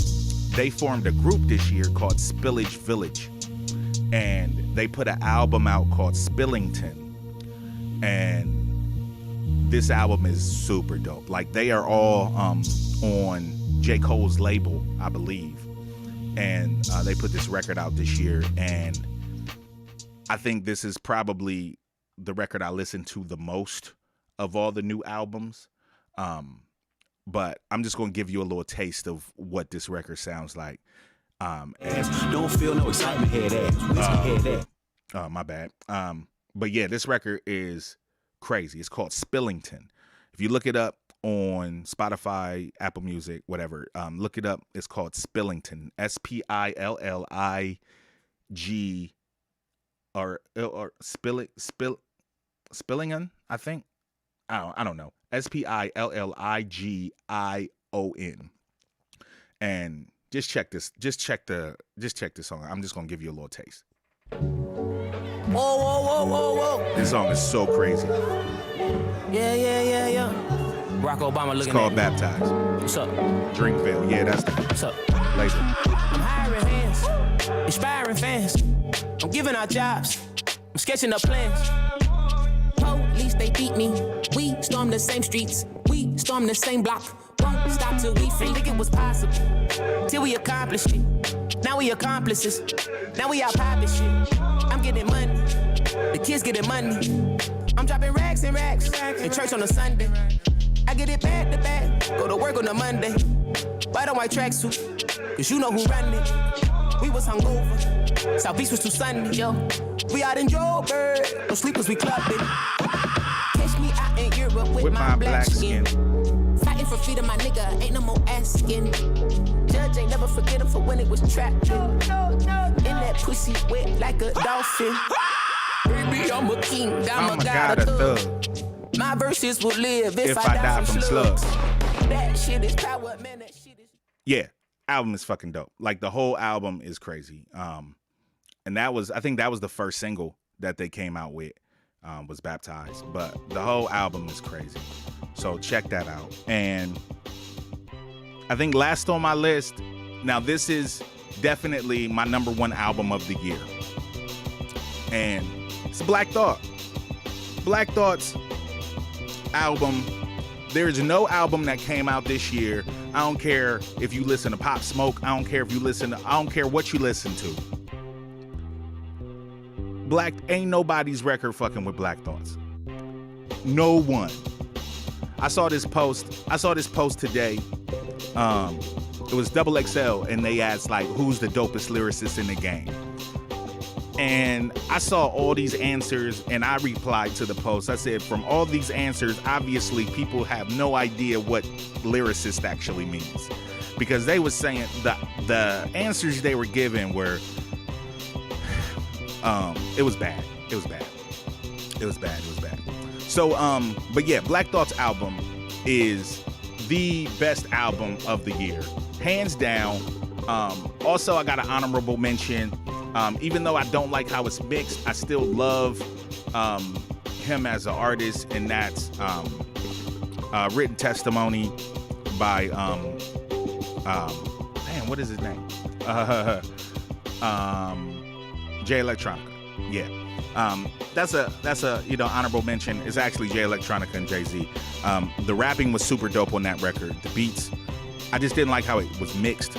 they formed a group this year called Spillage Village, and they put an album out called Spillington, and this album is super dope. Like, they are all on J. Cole's label, I believe, and they put this record out this year, and I think this is probably the record I listen to the most of all the new albums. But I'm just going to give you a little taste of what this record sounds like. Don't feel no excitement, head ass. My bad. But yeah, this record is crazy. It's called Spillington. If you look it up on Spotify, Apple Music, whatever, look it up. It's called Spillington. Spilling or Spillingon, I think. I don't know. Spilligion. And just check this. Just check this song. I'm just gonna give you a little taste. Whoa. This song is so crazy. Yeah. Barack Obama looking It's called at Baptized. What's up? Drinkville. Yeah, that's the What's up? label. I'm hiring hands, inspiring fans. I'm giving out jobs. I'm sketching up plans. Police, they beat me. We storm the same streets. We storm the same block. Won't stop till we free. Think it was possible till we accomplished it. Now we accomplices. Now we out popping shit. I'm getting money. The kids getting money. I'm dropping racks and racks. In church on a Sunday. I get it back to back. Go to work on a Monday. White on white tracksuit. Cause you know who run it. We was hungover. South Beach was too sunny, yo. We out in Joburg. No sleepers, we clubbing. Catch me out in Europe with my black skin. Fighting for freedom, my nigga. Ain't no more asking. Judge ain't never forget him for when it was trapped in that pussy wet like a dolphin. Baby, I'm a king. I'm a god of thug. My verses will live if I die from slugs. That shit is power, man. That shit is... Yeah. Album is fucking dope. Like, the whole album is crazy. And I think that was the first single that they came out with, was Baptized. But the whole album is crazy. So check that out. And I think last on my list, now this is definitely my number one album of the year. And it's Black Thought. Black Thought's album. There's no album that came out this year. I don't care if you listen to Pop Smoke. I don't care what you listen to. Ain't nobody's record fucking with Black Thoughts. No one. I saw this post today. It was XXL, and they asked, like, who's the dopest lyricist in the game? And I saw all these answers, and I replied to the post. I said, from all these answers, obviously people have no idea what lyricist actually means, because they were saying the answers they were giving were, it was bad. So, but yeah, Black Thought's album is the best album of the year, hands down. Also, I got an honorable mention. Even though I don't like how it's mixed, I still love him as an artist, and that's Written Testimony by man, what is his name? Jay Electronica. Yeah. That's a honorable mention. It's actually Jay Electronica and Jay-Z. The rapping was super dope on that record. The beats, I just didn't like how it was mixed.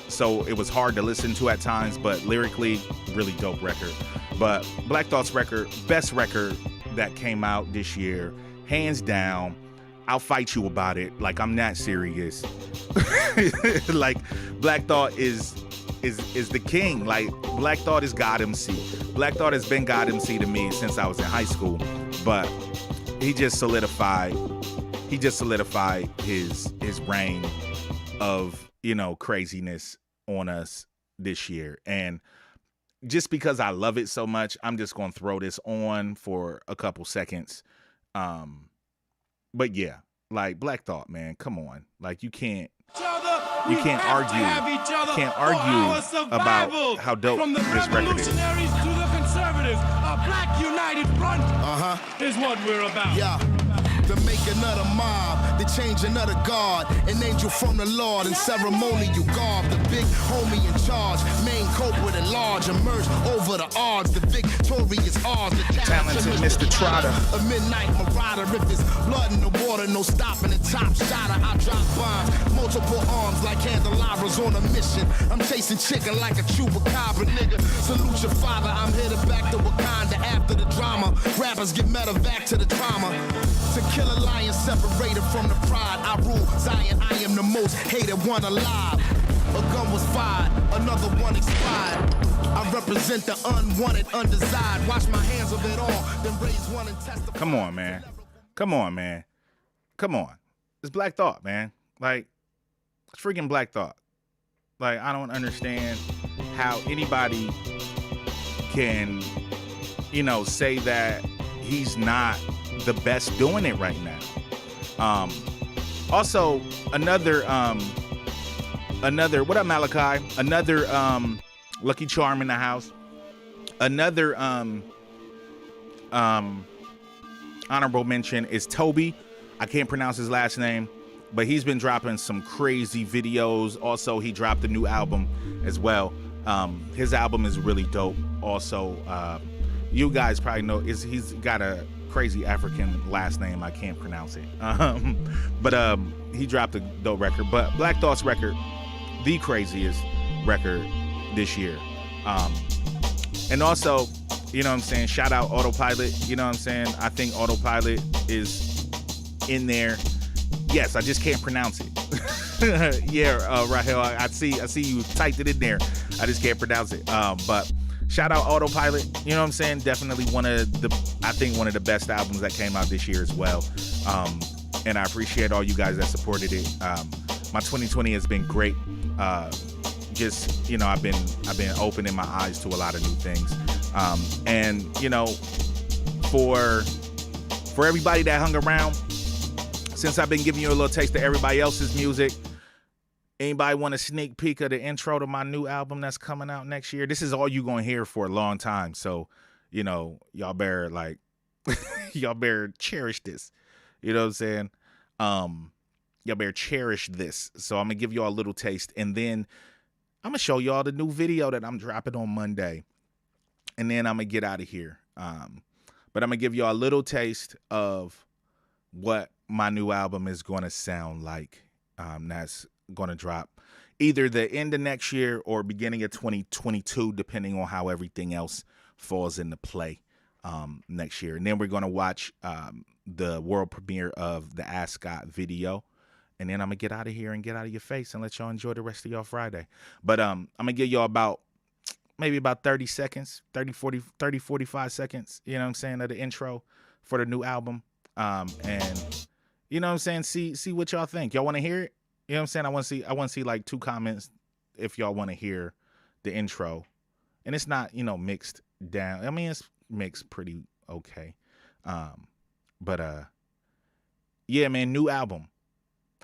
So it was hard to listen to at times, but lyrically, really dope record. But Black Thought's record, best record that came out this year, hands down. I'll fight you about it. Like, I'm not serious. Like, Black Thought is the king. Like, Black Thought is God MC. Black Thought has been God MC to me since I was in high school, but he just solidified his reign of, craziness on us this year. And just because I love it so much, I'm just going to throw this on for a couple seconds. But yeah, like, Black Thought, man, come on. Like, you can't argue about how dope this record is. To the conservatives, a black united front is what we're about. Yeah. The making of the mob, the changing of the guard, an angel from the Lord in ceremonial garb, the big homie in charge, main culprit at large, emerge over the odds, the victorious ours, the talented Mr. Trotter, a midnight marauder, if it's blood in the water, no stopping the top shotter, I drop bombs, multiple arms like candelabras on a mission, I'm chasing chicken like a chupacabra, nigga, salute your father, I'm headed back to Wakanda after the drama, rappers get medevac to the trauma, to kill a lion separated from the pride. I rule Zion, I am the most hated one alive. A gun was fired, another one expired. I represent the unwanted, undesired. Wash my hands of it all, then raise one and testify. Come on, man. Come on. It's Black Thought, man. Like, it's freaking Black Thought. Like, I don't understand how anybody can, say that he's not the best doing it right now. Also, another what up, Malachi? Another Lucky Charm in the house. Another honorable mention is Toby. I can't pronounce his last name, but he's been dropping some crazy videos. Also, he dropped a new album as well. His album is really dope. Also, you guys probably know he's got a crazy African last name. I can't pronounce it. But he dropped a dope record. But Black Thought's record, the craziest record this year. And also, shout out Autopilot. I think Autopilot is in there. Yes, I just can't pronounce it. Yeah, Rahel, I see you typed it in there. I just can't pronounce it. But shout out Autopilot. Definitely one of the best albums that came out this year as well. And I appreciate all you guys that supported it. My 2020 has been great. I've been opening my eyes to a lot of new things. And for everybody that hung around, since I've been giving you a little taste of everybody else's music, anybody want a sneak peek of the intro to my new album that's coming out next year? This is all you gonna hear for a long time. So, y'all better y'all better cherish this. You know what I'm saying? Y'all better cherish this. So I'm gonna give y'all a little taste, and then I'm gonna show y'all the new video that I'm dropping on Monday, and then I'm gonna get out of here. But I'm gonna give y'all a little taste of what my new album is gonna sound like. That's gonna drop either the end of next year or beginning of 2022, depending on how everything else falls into play next year. And then we're gonna watch the world premiere of the Ask Scott video. And then I'm going to get out of here and get out of your face and let y'all enjoy the rest of y'all Friday. But I'm going to give y'all maybe about 30 seconds, 45 seconds, of the intro for the new album. And, see what y'all think. Y'all want to hear it? You know what I'm saying? I want to see like 2 comments if y'all want to hear the intro. And it's not, mixed down. I mean, it's mixed pretty okay. Yeah, man, new album.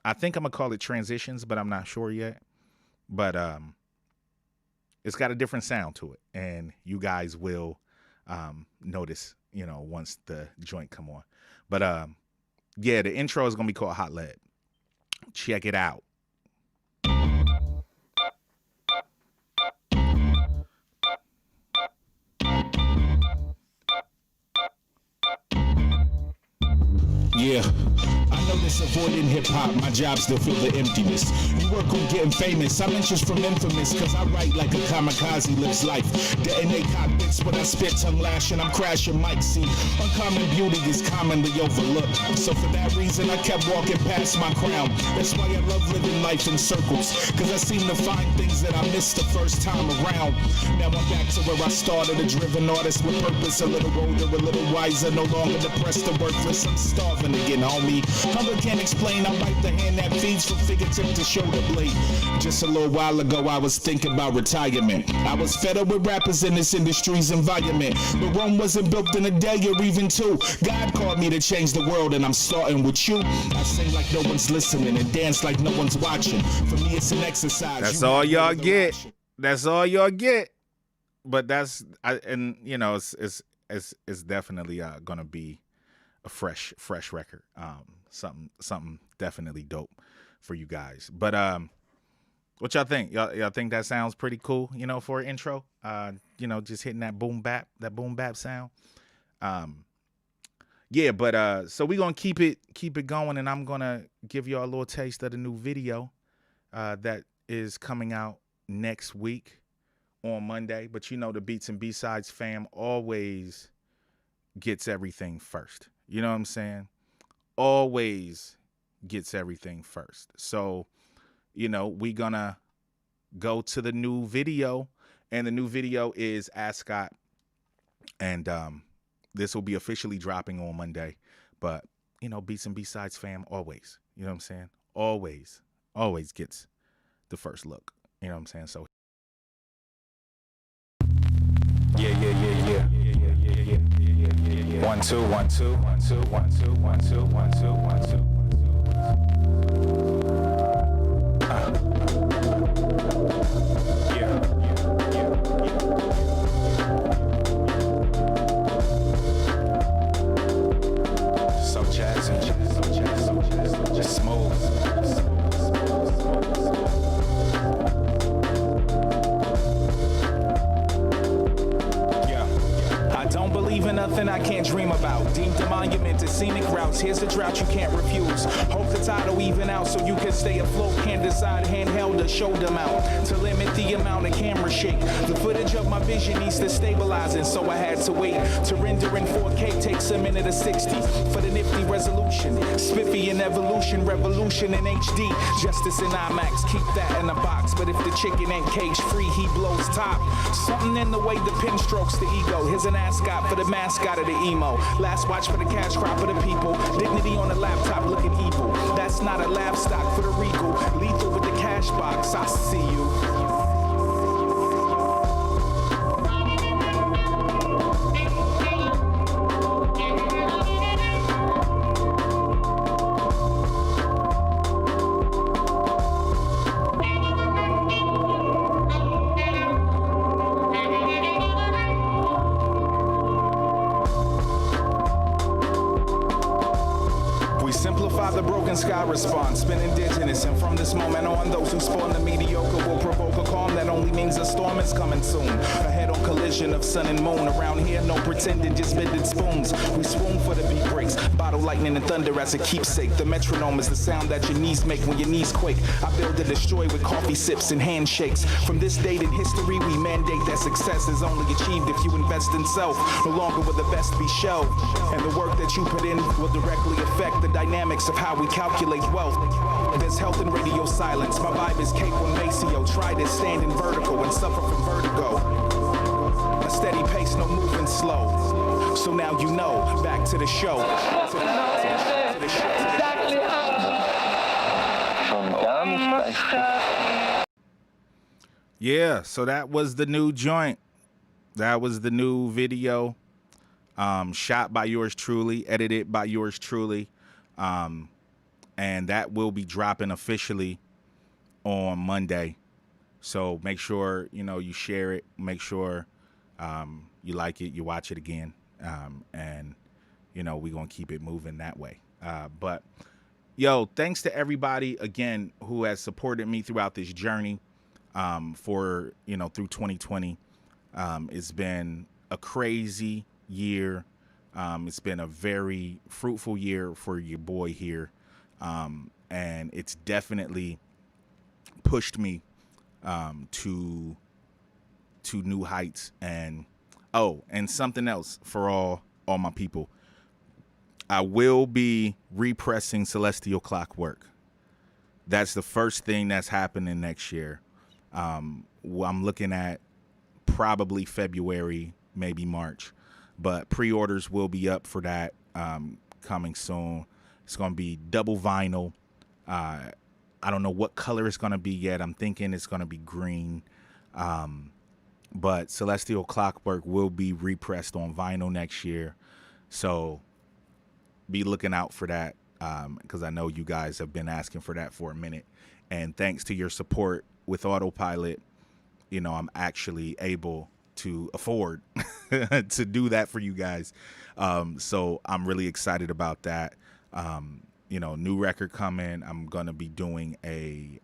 I think I'm going to call it Transitions, but I'm not sure yet. But it's got a different sound to it. And you guys will notice, once the joint come on. But yeah, the intro is going to be called Hot Lead. Check it out. Yeah, I know this avoiding hip-hop, my job's to fill the emptiness. You work on getting famous, I'm interest from infamous, cause I write like a kamikaze lives life. Detonate cockpits when I spit, tongue lashing, I'm crashing mics. See, uncommon beauty is commonly overlooked. So for that reason, I kept walking past my crown. That's why I love living life in circles, cause I seem to find things that I missed the first time around. Now I'm back to where I started, a driven artist with purpose, a little older, a little wiser, no longer depressed or worthless. I'm starving again, homie. Hunger can't explain, I bite the hand that feeds from fingertip to shoulder blade. Just a little while ago, I was thinking about retirement. I was fed up with rappers in this industry's environment. But Rome wasn't built in a day or even two. God called me to change the world, and I'm starting with you. I sing like no one's listening and dance like no one's watching. For me, it's an exercise. That's all y'all get. That's all y'all get. But that's, and you know, it's definitely gonna be a fresh record. Something definitely dope for you guys. But what y'all think? Y'all think that sounds pretty cool, you know, for an intro? You know, just hitting that boom bap sound. Yeah, but so we're gonna keep it going, and I'm gonna give y'all a little taste of the new video that is coming out next week on Monday. But you know, the Beats and B-Sides fam always gets everything first. You know what I'm saying? Always gets everything first. So, you know, we gonna go to the new video, and the new video is Ascot, and this will be officially dropping on Monday. But, you know, Beats and B-Sides fam always, you know what I'm saying? Always gets the first look. You know what I'm saying? So Yeah. 1 2 1 2 1 2 1 2 1 2 1 2 1 2. So jazzy, just smooth. Don't believe in nothing I can't dream about. Deemed a monument to scenic routes. Here's a drought you can't refuse. Hope the tide will even out so you can stay afloat. Can't decide handheld or shoulder mount to limit the amount of camera shake. The footage of my vision needs to stabilize, and so I had to wait. To render in 4K takes a minute of 60 for the nifty resolution. Spiffy in evolution, revolution in HD. Justice in IMAX, keep that in a box. But if the chicken ain't cage free, he blows top. Something in the way the pen strokes the ego. Here's an ascot for the mascot of the emo. Last watch for the cash crop of the people. Dignity on the laptop looking evil. That's not a laugh stock for the regal. Lethal with the cash box. I see you. The broken sky response, spin indigenous, and from this moment on, those who spawn the mediocre will provoke a calm that only means a storm is coming soon. A head-on collision of sun and moon. Around here, no pretending, just bended spoons. We swoon for the beat breaks, bottle lightning and thunder as a keepsake. The metronome is the sound that your knees make when your knees quake. I build and destroy with coffee sips and handshakes. From this date in history, we mandate that success is only achieved if you invest in self. No longer will the best be shelved, and the work that you put in will directly affect the dynamics of how we calculate wealth. There's health in radio silence. My vibe is Cape on Maceo. Try this standing vertical and suffer from vertigo. A steady pace, no moving slow. So now you know, back to the show. yeah, so that was the new joint. That was the new video. Shot by yours truly, edited by yours truly. And that will be dropping officially on Monday. So make sure, you know, you share it. Make sure you like it, you watch it again. And, you know, we're going to keep it moving that way. But yo, thanks to everybody again who has supported me throughout this journey for, through 2020. It's been a crazy year. It's been a very fruitful year for your boy here. And it's definitely pushed me to new heights. And something else for all my people. I will be repressing Celestial Clockwork. That's the first thing that's happening next year. I'm looking at probably February, maybe March, but pre-orders will be up for that coming soon. It's going to be double vinyl. I don't know what color it's going to be yet. I'm thinking it's going to be green. But Celestial Clockwork will be repressed on vinyl next year. So be looking out for that because I know you guys have been asking for that for a minute. And thanks to your support with Autopilot, I'm actually able to afford to do that for you guys. So I'm really excited about that. New record coming. I'm going to be doing an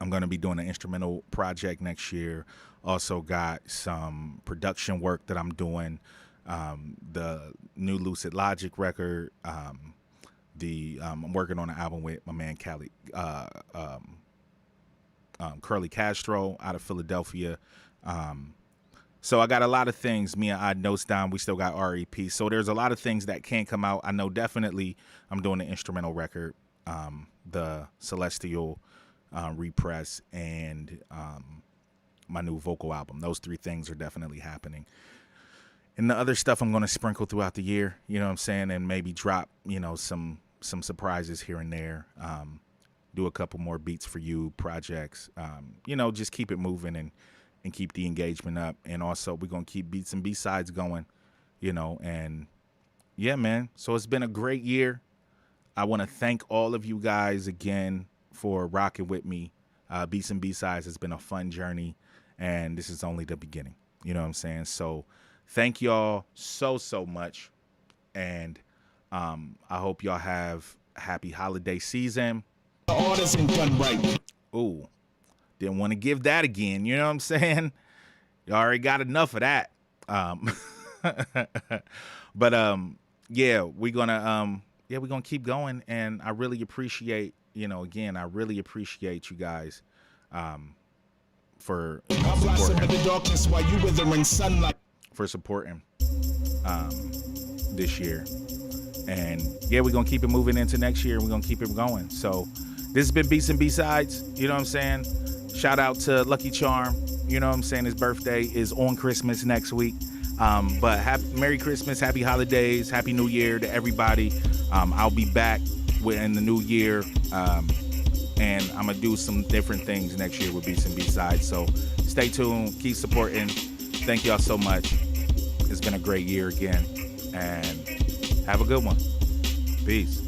instrumental project next year. Also got some production work that I'm doing. The new Lucid Logic record. I'm working on an album with my man Curly Castro out of Philadelphia. So I got a lot of things. Me and Odd Notes Down. We still got REP. So there's a lot of things that can come out. I know definitely I'm doing an instrumental record, the Celestial repress, and my new vocal album. Those three things are definitely happening. And the other stuff I'm going to sprinkle throughout the year, you know what I'm saying, and maybe drop, some surprises here and there. Do a couple more beats for you projects. Just keep it moving and keep the engagement up. And also we're going to keep beats and B-sides going, and yeah, man. So it's been a great year. I want to thank all of you guys again for rocking with me. Beats and B-sides has been a fun journey, and this is only the beginning. You know what I'm saying? So thank y'all so much, and I hope y'all have a happy holiday season. The orders ain't done right. Ooh, didn't want to give that again. You know what I'm saying? You already got enough of that. But yeah, we're gonna keep going, and I really appreciate, I really appreciate you guys for supporting. The darkness while you withering sunlight. For supporting this year. And yeah, we're gonna keep it moving into next year. We're gonna keep it going. So this has been Beats and B-Sides. You know what I'm saying? Shout out to Lucky Charm. You know what I'm saying? His birthday is on Christmas next week. But Merry Christmas, Happy Holidays, Happy New Year to everybody. I'll be back in the new year. And I'm gonna do some different things next year with Beats and B-Sides. So stay tuned, keep supporting. Thank y'all so much. It's been a great year again, and have a good one. Peace.